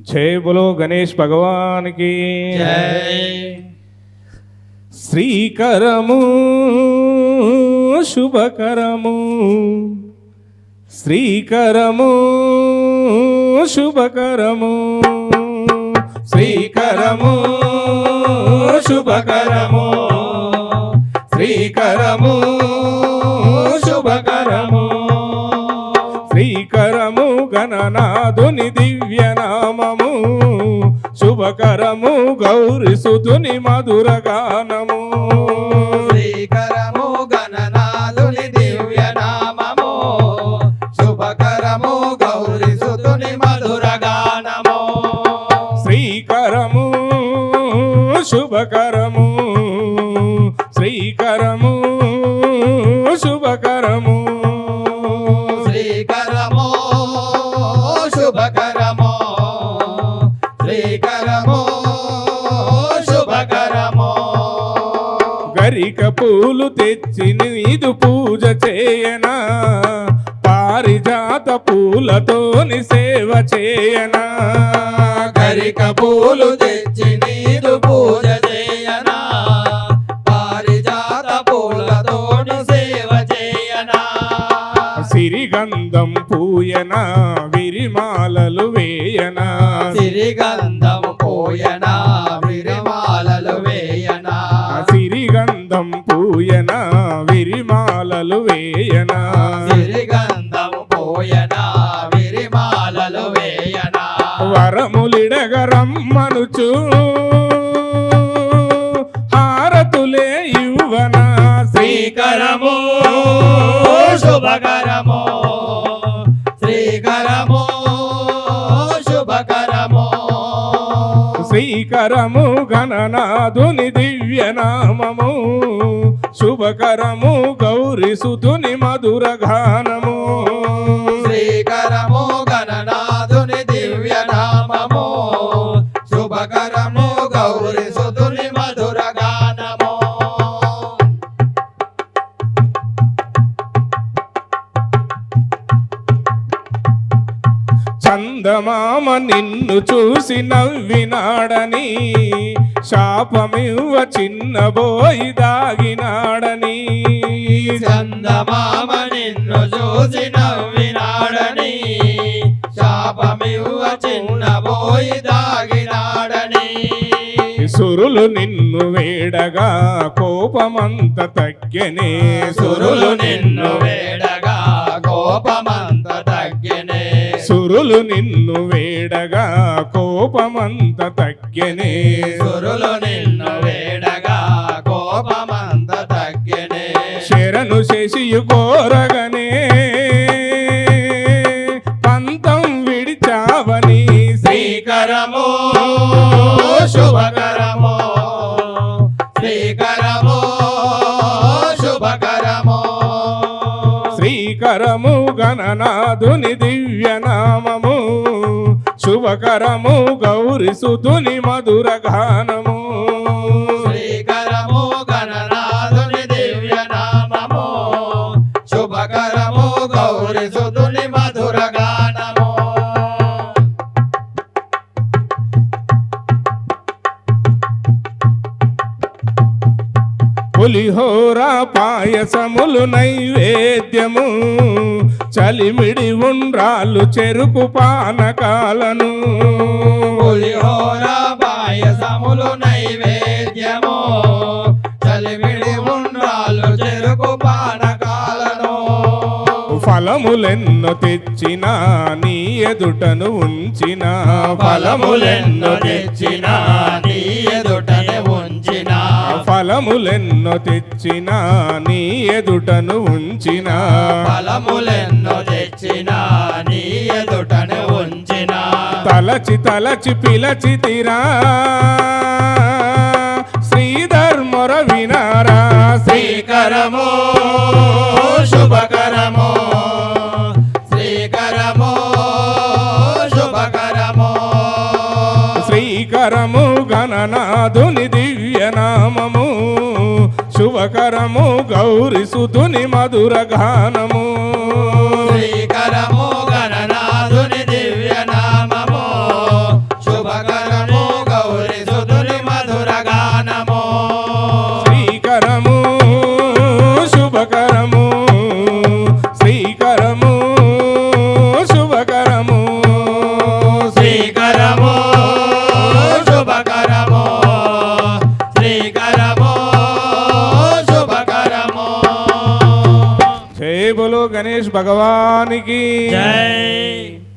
जय बोलो गणेश भगवान की जय। श्रीकरमु शुभकरमु श्रीकरमु शुभकरमु श्रीकरमु शुभकरमु श्रीकरमु शुभकरमु श्रीकरमु गणनाथुनि दिव्य नाममु शुभकरमु गौरी सुतुनि मधुर गानमु श्रीकरमु गणनाथुनि दिव्य नाममु शुभकरमु गौरी सुतुनि मधुर गानमु श्रीकरमु शुभकरमु श्रीकरमु शुभकरमु श्रीकरमु शुभकरमु श्रीकरमु शुभकरमु గరిక పూలు తెచ్చి నీదు పూజ చేయనా పారిజాత పూలతోని సేవ చేయనా గరిక పూలు తెచ్చి నీదు పూజ చేయనా పారిజాత పూలతోని సేవ చేయనా సిరిగంధం పూయనా విరిమాలలు వేయనా సిరిగంధం పోయనా విరిమాలలు వేయనా సిరిగంధం పూయనా విరిమాలలు వేయనా సిరిగంధం పోయనా విరిమాలలు వేయనా వరములిడగరమ్మనుచు హారతులే ఇవ్వనా శ్రీకరము శుభకరము శ్రీకరము శుభకరము శ్రీకరము గణనాథుని దివ్య నామము శుభకరము గౌరీ సుతుని మధుర గానము శ్రీకరము గణనాథుని దివ్య నామము శుభకరము గౌరీ సుతుని మధుర గానము చందమామ నిన్ను చూసి నవ్వినాడని శాపమివ్వ చిన్నబోయి దాగినాడని చందమామ నిన్ను చూసి నవ్వినాడని శాపమివ్వ చిన్నబోయి దాగినాడని సురులు నిన్ను వేడగా కోపమంత తగ్గెనే సురులు నిన్ను వేడగా కోపమంత తగ్గెనే సురులు నిన్ను వేడగా కోపమంత తగ్గెనే సురులు నిన్ను వేడగా కోపమంత తగ్గెనే శరణు శశియు కోరగనే పంతం విడిచావని శ్రీకరము శుభకరము శ్రీకరము శుభకరము శ్రీకరము గణనాథుని దివ్య నామము శుభకరము గౌరీ సుతుని మధుర గానము శ్రీకరము గణనాథుని దివ్య నామము శుభకరము గౌరీ సుతుని మధుర గానము పులిహోర పాయసములు నైవేద్యము చలిమిడి ఉండ్రాలు చెరుకు పానకాలను పులిహోర పాయసములు నైవేద్యము చలిమిడి ఉండ్రాలు చెరుకు పానకాలను ఫలములెన్నో తెచ్చిన నీ ఎదుటను ఉంచిన ఫలములెన్నో తెచ్చిన నీ ఎదుటనే ఉంచిన ఫలములెన్నో తెచ్చిన నీ ఎదుటను ఉంచిన ఫలములెన్నో తెచ్చిన నీ ఎదుటనే ఉంచిన తలచి తలచి పిలచి తిరా శ్రీధర్ మొర వినారా శ్రీకరము శుభకరము శ్రీకరము శుభకరము శ్రీకరము గణనాథుని దివ్య నామము శుభకరము గౌరీ సుతుని మధుర గానము శ్రీకరము గణనాథుని దివ్య నామము జై బోలో గణేష్ భగవానికి జై